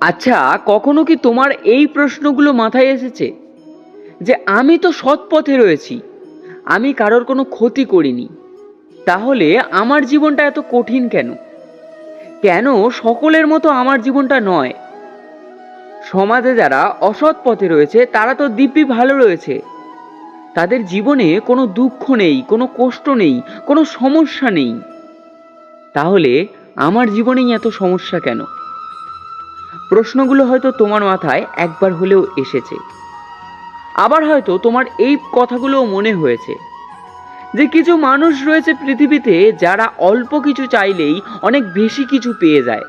আচ্ছা, কখনো কি তোমার এই প্রশ্নগুলো মাথায় এসেছে যে আমি তো সৎ পথে রয়েছি, আমি কারোর কোনো ক্ষতি করিনি, তাহলে আমার জীবনটা এত কঠিন কেন? কেন সকলের মতো আমার জীবনটা নয়? সমাজে যারা অসৎ পথে রয়েছে তারা তো দিব্যি ভালো রয়েছে, তাদের জীবনে কোনো দুঃখ নেই, কোনো কষ্ট নেই, কোনো সমস্যা নেই। তাহলে আমার জীবনেই এত সমস্যা কেন? প্রশ্নগুলো হয়তো তোমার মাথায় একবার হলেও এসেছে। আবার হয়তো তোমার এই কথাগুলোও মনে হয়েছে যে কিছু মানুষ রয়েছে পৃথিবীতে যারা অল্প কিছু চাইলেই অনেক বেশি কিছু পেয়ে যায়।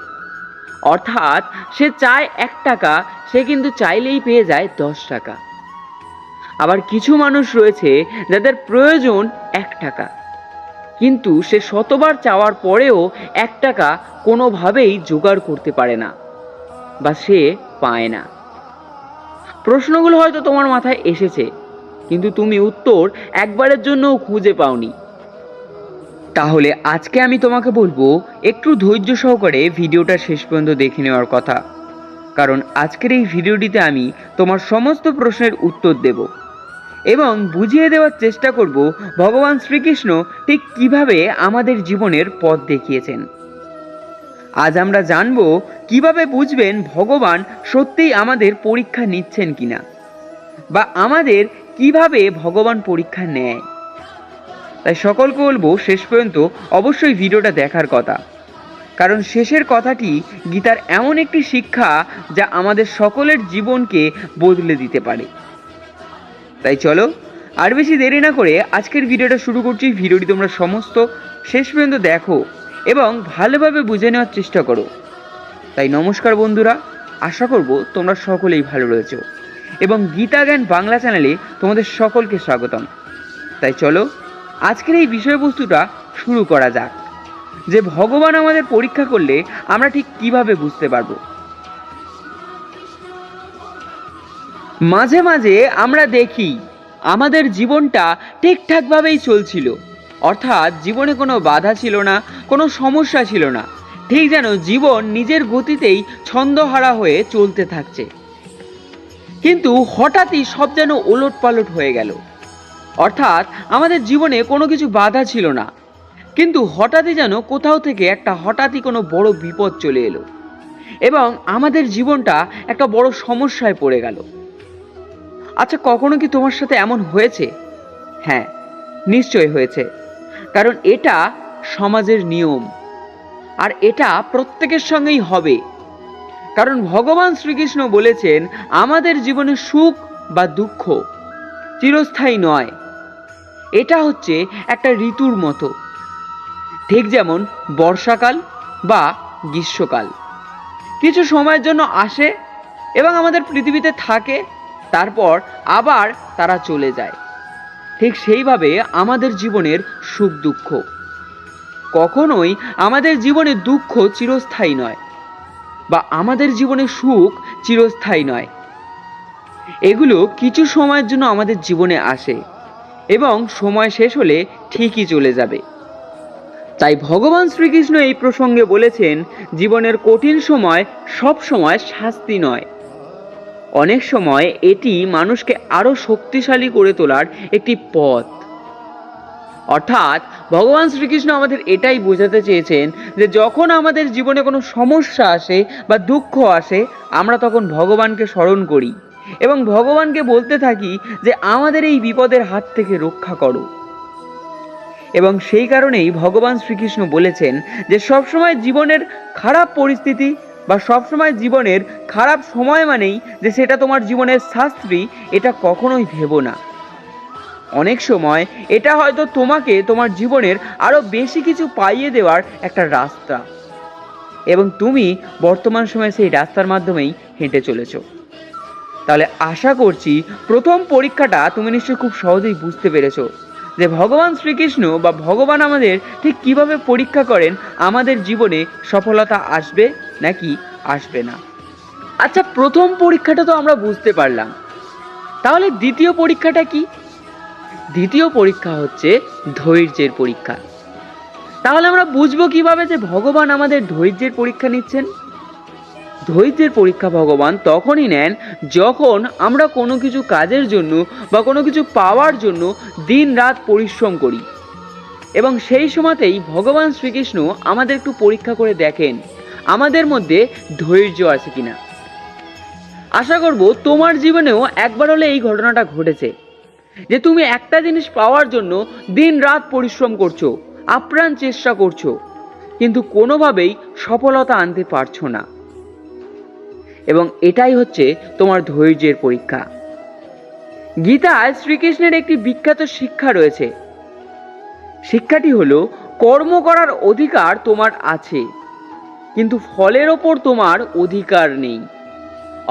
অর্থাৎ সে চায় 1 টাকা, সে কিন্তু চাইলেই পেয়ে যায় 10 টাকা। আবার কিছু মানুষ রয়েছে যাদের প্রয়োজন 1 টাকা, কিন্তু সে শতবার চাওয়ার পরেও 1 টাকা কোনোভাবেই জোগাড় করতে পারে না বা সে পায় না। প্রশ্নগুলো হয়তো তোমার মাথায় এসেছে, কিন্তু তুমি উত্তর একবারের জন্যও খুঁজে পাওনি। তাহলে আজকে আমি তোমাকে বলবো একটু ধৈর্য সহকারে ভিডিওটা শেষ পর্যন্ত দেখে নেওয়ার কথা, কারণ আজকের এই ভিডিওটিতে আমি তোমার সমস্ত প্রশ্নের উত্তর দেব এবং বুঝিয়ে দেওয়ার চেষ্টা করব ভগবান শ্রীকৃষ্ণ ঠিক কিভাবে আমাদের জীবনের পথ দেখিয়েছেন। আজ আমরা জানব কিভাবে বুঝবেন ভগবান সত্যিই আমাদের পরীক্ষা নিচ্ছেন কিনা, বা আমাদের কিভাবে ভগবান পরীক্ষা নেয়। তাই সকলকে বলবো শেষ পর্যন্ত অবশ্যই ভিডিওটা দেখার কথা, কারণ শেষের কথাটি গীতার এমন একটি শিক্ষা যা আমাদের সকলের জীবনকে বদলে দিতে পারে। তাই চলো আর বেশি দেরি না করে আজকের ভিডিওটা শুরু করছি। ভিডিওটি তোমরা সমস্ত শেষ পর্যন্ত দেখো এবং ভালোভাবে বুঝে নেওয়ার চেষ্টা করো। তাই নমস্কার বন্ধুরা, আশা করব তোমরা সকলেই ভালো রয়েছো এবং গীতা জ্ঞান বাংলা চ্যানেলে তোমাদের সকলকে স্বাগতম। তাই চলো আজকের এই বিষয়বস্তুটা শুরু করা যাক, যে ভগবান আমাদের পরীক্ষা করলে আমরা ঠিক কিভাবে বুঝতে পারবো। মাঝে মাঝে আমরা দেখি আমাদের জীবনটা ঠিকঠাকভাবেই চলছিল, অর্থাৎ জীবনে কোনো বাধা ছিল না, কোনো সমস্যা ছিল না, ঠিক যেন জীবন নিজের গতিতেই ছন্দহারা হয়ে চলতে থাকছে। কিন্তু হঠাৎই সব যেন ওলটপালট হয়ে গেল। অর্থাৎ আমাদের জীবনে কোনো কিছু বাধা ছিল না, কিন্তু হঠাৎই যেন কোথাও থেকে হঠাৎই কোনো বড় বিপদ চলে এলো এবং আমাদের জীবনটা একটা বড় সমস্যায় পড়ে গেল। আচ্ছা, কখনো কি তোমার সাথে এমন হয়েছে? হ্যাঁ, নিশ্চয় হয়েছে, কারণ এটা সমাজের নিয়ম, আর এটা প্রত্যেকের সঙ্গেই হবে। কারণ ভগবান শ্রীকৃষ্ণ বলেছেন আমাদের জীবনে সুখ বা দুঃখ চিরস্থায়ী নয়, এটা হচ্ছে একটা ঋতুর মতো। ঠিক যেমন বর্ষাকাল বা গ্রীষ্মকাল কিছু সময়ের জন্য আসে এবং আমাদের পৃথিবীতে থাকে, তারপর আবার তারা চলে যায়। ঠিক সেইভাবে আমাদের জীবনের সুখ দুঃখ, কখনোই আমাদের জীবনে দুঃখ চিরস্থায়ী নয় বা আমাদের জীবনে সুখ চিরস্থায়ী নয়। এগুলো কিছু সময়ের জন্য আমাদের জীবনে আসে এবং সময় শেষ হলে ঠিকই চলে যাবে। তাই ভগবান শ্রীকৃষ্ণ এই প্রসঙ্গে বলেছেন জীবনের কঠিন সময় সব সময় শাস্তি নয়, অনেক সময় এটি মানুষকে আরো শক্তিশালী করে তোলার একটি পথ। অর্থাৎ ভগবান শ্রীকৃষ্ণ আমাদের এটাই বোঝাতে চেয়েছেন যে যখন আমাদের জীবনে কোনো সমস্যা আসে বা দুঃখ আসে, আমরা তখন ভগবানকে স্মরণ করি এবং ভগবানকে বলতে থাকি যে আমাদের এই বিপদের হাত থেকে রক্ষা করো। এবং সেই কারণেই ভগবান শ্রীকৃষ্ণ বলেছেন যে সবসময় জীবনের খারাপ পরিস্থিতি বা সবসময় জীবনের খারাপ সময় মানেই যে সেটা তোমার জীবনের শাস্ত্রী, এটা কখনোই ভেবো না। অনেক সময় এটা হয়তো তোমাকে তোমার জীবনের আরো বেশি কিছু পাইয়ে দেওয়ার একটা রাস্তা, এবং তুমি বর্তমান সময়ে সেই রাস্তার মাধ্যমেই হেঁটে চলেছো। তাহলে আশা করছি প্রথম পরীক্ষাটা তুমি নিশ্চয়ই খুব সহজেই বুঝতে পেরেছো যে ভগবান শ্রীকৃষ্ণ বা ভগবান আমাদের ঠিক কিভাবে পরীক্ষা করেন, আমাদের জীবনে সফলতা আসবে নাকি আসবে না। আচ্ছা, প্রথম পরীক্ষাটা তো আমরা বুঝতে পারলাম, তাহলে দ্বিতীয় পরীক্ষাটা কি? দ্বিতীয় পরীক্ষা হচ্ছে ধৈর্যের পরীক্ষা। তাহলে আমরা বুঝবো কিভাবে যে ভগবান আমাদের ধৈর্যের পরীক্ষা নিচ্ছেন? ধৈর্যের পরীক্ষা ভগবান তখনই নেন যখন আমরা কোনো কিছু কাজের জন্য বা কোনো কিছু পাওয়ার জন্য দিন রাত পরিশ্রম করি, এবং সেই সময়তেই ভগবান শ্রীকৃষ্ণ আমাদের একটু পরীক্ষা করে দেখেন আমাদের মধ্যে ধৈর্য আছে কিনা। আশা করব তোমার জীবনেও একবার হলে এই ঘটনাটা ঘটেছে যে তুমি একটা জিনিস পাওয়ার জন্য দিন রাত পরিশ্রম করছো, আপ্রাণ চেষ্টা করছো, কিন্তু কোনোভাবেই সফলতা আনতে পারছো না, এবং এটাই হচ্ছে তোমার ধৈর্যের পরীক্ষা। গীতায় শ্রীকৃষ্ণের একটি বিখ্যাত শিক্ষা রয়েছে। শিক্ষাটি হলো, কর্ম করার অধিকার তোমার আছে, কিন্তু ফলের ওপর তোমার অধিকার নেই।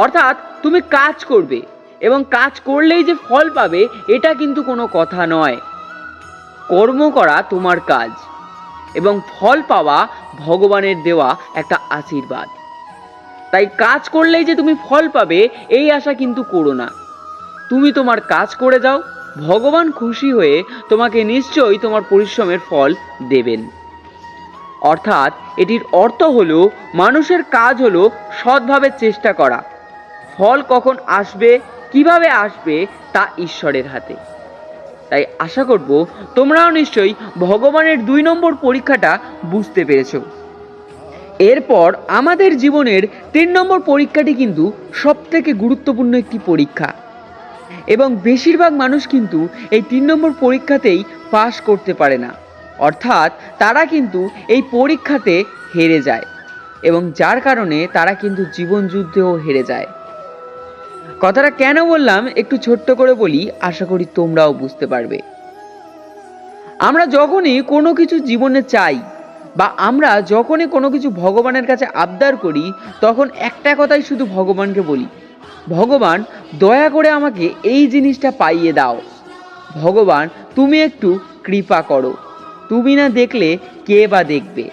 অর্থাৎ তুমি কাজ করবে এবং কাজ করলেই যে ফল পাবে এটা কিন্তু কোনো কথা নয়। কর্ম করা তোমার কাজ এবং ফল পাওয়া ভগবানের দেওয়া একটা আশীর্বাদ। তাই কাজ করলেই যে তুমি ফল পাবে এই আশা কিন্তু করো না। তুমি তোমার কাজ করে যাও, ভগবান খুশি হয়ে তোমাকে নিশ্চয়ই তোমার পরিশ্রমের ফল দেবেন। অর্থাৎ এটির অর্থ হলো মানুষের কাজ হলো সৎভাবে চেষ্টা করা, ফল কখন আসবে কিভাবে আসবে তা ঈশ্বরের হাতে। তাই আশা করব তোমরাও নিশ্চয়ই ভগবানের 2 নম্বর পরীক্ষাটা বুঝতে পেরেছো। এরপর আমাদের জীবনের 3 নম্বর পরীক্ষাটি কিন্তু সবথেকে গুরুত্বপূর্ণ একটি পরীক্ষা, এবং বেশিরভাগ মানুষ কিন্তু এই 3 নম্বর পরীক্ষাতেই পাশ করতে পারে না। অর্থাৎ তারা কিন্তু এই পরীক্ষাতে হেরে যায়, এবং যার কারণে তারা কিন্তু জীবন যুদ্ধেও হেরে যায়। কথাটা কেন বললাম একটু ছোট্ট করে বলি, আশা করি তোমরাও বুঝতে পারবে। আমরা যখনই কোনো কিছু জীবনে চাই বা আমরা যখনই কোনো কিছু ভগবানের কাছে আবদার করি, তখন একটা কথাই শুধু ভগবানকে বলি, ভগবান দয়া করে আমাকে এই জিনিসটা পাইয়ে দাও, ভগবান তুমি একটু কৃপা করো, তুমি না দেখলে কে বা দেখবে।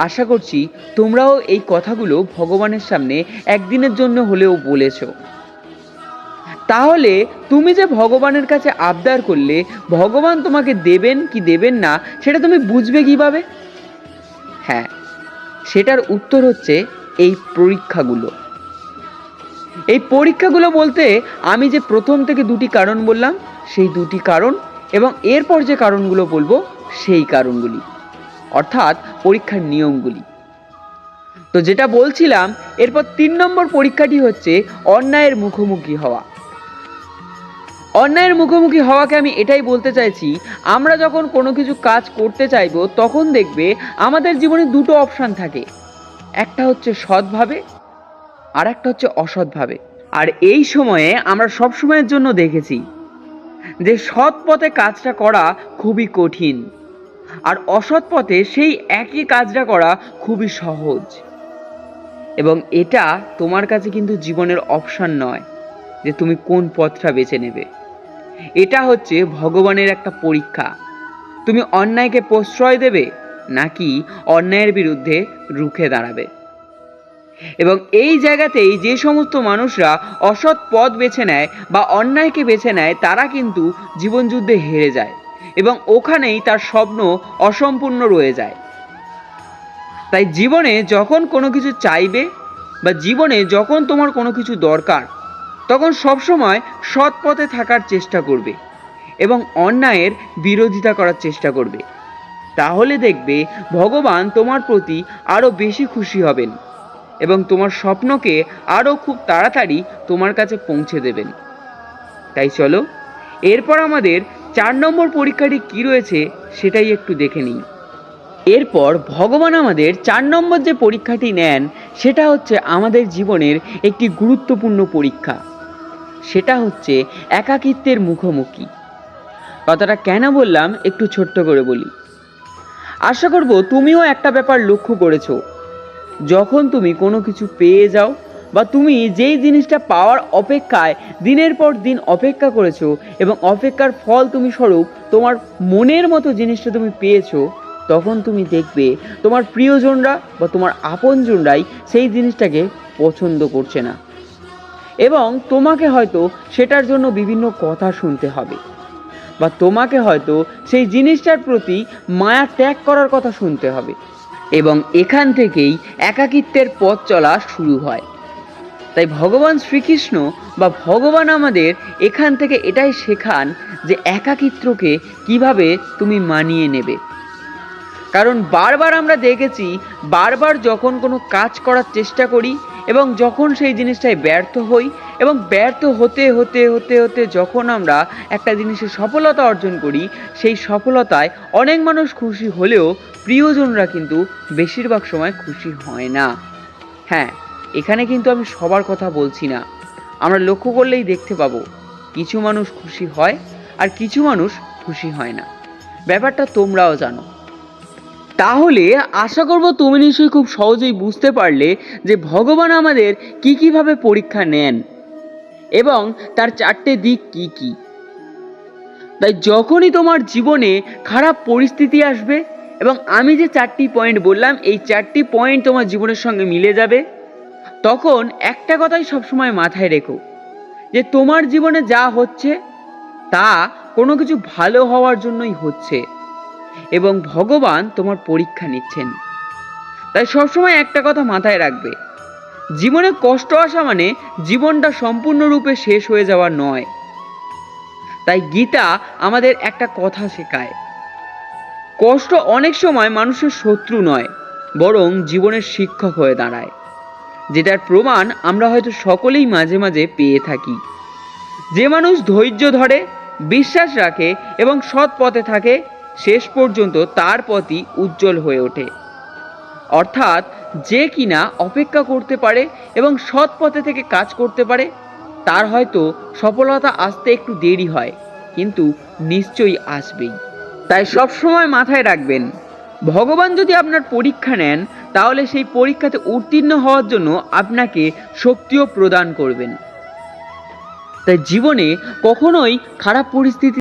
আশা করছি তোমরাও এই কথাগুলো ভগবানের সামনে একদিনের জন্য হলেও বলেছো। তাহলে তুমি যে ভগবানের কাছে আবদার করলে ভগবান তোমাকে দেবেন কি দেবেন না সেটা তুমি বুঝবে কিভাবে? হ্যাঁ, সেটার উত্তর হচ্ছে এই পরীক্ষাগুলো। এই পরীক্ষাগুলো বলতে আমি যে প্রথম থেকে 2টি কারণ বললাম সেই 2টি কারণ, এবং এরপর যে কারণগুলো বলবো সেই কারণগুলি, অর্থাৎ পরীক্ষার নিয়মগুলি। তো যেটা বলছিলাম, এরপর 3 নম্বর পরীক্ষাটি হচ্ছে অন্যায়ের মুখোমুখি হওয়া। অন্যায়ের মুখোমুখি হওয়াকে আমি এটাই বলতে চাইছি, আমরা যখন কোনো কিছু কাজ করতে চাইবো তখন দেখবে আমাদের জীবনে 2টো অপশান থাকে, একটা হচ্ছে সৎভাবে আর একটা হচ্ছে অসৎভাবে। আর এই সময়ে আমরা সব সময়ের জন্য দেখেছি যে সৎ পথে কাজটা করা খুবই কঠিন, আর অসৎ পথে সেই একই কাজটা করা খুবই সহজ। এবং এটা তোমার কাছে কিন্তু জীবনের অপশান নয় যে তুমি কোন পথটা বেছে নেবে। এটা হচ্ছে ভগবানের একটা পরীক্ষা, তুমি অন্যায়কে প্রশ্রয় দেবে নাকি অন্যায়ের বিরুদ্ধে রুখে দাঁড়াবে। এবং এই জায়গাতেই যে সমস্ত মানুষরা অসৎ পথ বেছে নেয় বা অন্যায়কে বেছে নেয় তারা কিন্তু জীবনযুদ্ধে হেরে যায়, এবং ওখানেই তার স্বপ্ন অসম্পূর্ণ রয়ে যায়। তাই জীবনে যখন কোনো কিছু চাইবে বা জীবনে যখন তোমার কোনো কিছু দরকার, তখন সবসময় সৎ পথে থাকার চেষ্টা করবে এবং অন্যায়ের বিরোধিতা করার চেষ্টা করবে। তাহলে দেখবে ভগবান তোমার প্রতি আরও বেশি খুশি হবেন এবং তোমার স্বপ্নকে আরও খুব তাড়াতাড়ি তোমার কাছে পৌঁছে দেবেন। তাই চলো এরপর আমাদের 4 নম্বর পরীক্ষাটি কী রয়েছে সেটাই একটু দেখে নিই। এরপর ভগবান আমাদের 4 নম্বর যে পরীক্ষাটি নেন সেটা হচ্ছে আমাদের জীবনের একটি গুরুত্বপূর্ণ পরীক্ষা, সেটা হচ্ছে একাকিত্বের মুখোমুখি। কথাটা কেন বললাম একটু ছোট্ট করে বলি। আশা করব তুমিও একটা ব্যাপার লক্ষ্য করেছো, যখন তুমি কোনো কিছু পেয়ে যাও বা তুমি যেই জিনিসটা পাওয়ার অপেক্ষায় দিনের পর দিন অপেক্ষা করেছো এবং অপেক্ষার ফল তুমি স্বরূপ তোমার মনের মতো জিনিসটা তুমি পেয়েছো, তখন তুমি দেখবে তোমার প্রিয়জনরা বা তোমার আপনজনরাই সেই জিনিসটাকে পছন্দ করছে না, এবং তোমাকে হয়তো সেটার জন্য বিভিন্ন কথা শুনতে হবে বা তোমাকে হয়তো সেই জিনিসটার প্রতি মায়া ত্যাগ করার কথা শুনতে হবে। এবং এখান থেকেই একাকিত্বের পথ চলা শুরু হয়। তাই ভগবান শ্রীকৃষ্ণ বা ভগবান আমাদের এখান থেকে এটাই শেখান যে একাকিত্বকে কিভাবে তুমি মানিয়ে নেবে। কারণ বারবার আমরা দেখেছি, বারবার যখন কোনো কাজ করার চেষ্টা করি এবং যখন সেই জিনিসটায় ব্যর্থ হই এবং ব্যর্থ হতে হতে হতে হতে যখন আমরা একটা জিনিসে সফলতা অর্জন করি, সেই সফলতায় অনেক মানুষ খুশি হলেও প্রিয়জনরা কিন্তু বেশিরভাগ সময় খুশি হয় না। হ্যাঁ, এখানে কিন্তু আমি সবার কথা বলছি না। আমরা লক্ষ্য করলেই দেখতে পাবো কিছু মানুষ খুশি হয় আর কিছু মানুষ খুশি হয় না। ব্যাপারটা তোমরাও জানো। তাহলে আশা করব তুমি নিশ্চয়ই খুব সহজেই বুঝতে পারলে যে ভগবান আমাদের কীভাবে পরীক্ষা নেন এবং তার চারটে দিক কি কি। তাই যখনই তোমার জীবনে খারাপ পরিস্থিতি আসবে এবং আমি যে চারটি পয়েন্ট বললাম এই চারটি পয়েন্ট তোমার জীবনের সঙ্গে মিলে যাবে, তখন একটা কথাই সবসময় মাথায় রেখো যে তোমার জীবনে যা হচ্ছে তা কোনো কিছু ভালো হওয়ার জন্যই হচ্ছে এবং ভগবান তোমার পরীক্ষা নিচ্ছেন। তাই সবসময় একটা কথা মাথায় রাখবে, জীবনে কষ্ট আসা মানে জীবনটা সম্পূর্ণরূপে শেষ হয়ে যাওয়া নয়। তাই গীতা আমাদের একটা কথা শেখায়, কষ্ট অনেক সময় মানুষের শত্রু নয়, বরং জীবনের শিক্ষক হয়ে দাঁড়ায়, যেটার প্রমাণ আমরা হয়তো সকলেই মাঝে মাঝে পেয়ে থাকি। যে মানুষ ধৈর্য ধরে, বিশ্বাস রাখে এবং সৎ পথে থাকে, শেষ পর্যন্ত তার পথই উজ্জ্বল হয়ে ওঠে। অর্থাৎ যে কিনা অপেক্ষা করতে পারে এবং সৎ পথে থেকে কাজ করতে পারে, তার হয়তো সফলতা আসতে একটু দেরি হয়, কিন্তু নিশ্চয়ই আসবেই। তাই সবসময় মাথায় রাখবেন, ভগবান যদি আপনার পরীক্ষা নেন তাহলে সেই পরীক্ষাতে উত্তীর্ণ হওয়ার জন্য আপনাকে শক্তিও প্রদান করবেন। তাই জীবনে কখনোই খারাপ পরিস্থিতি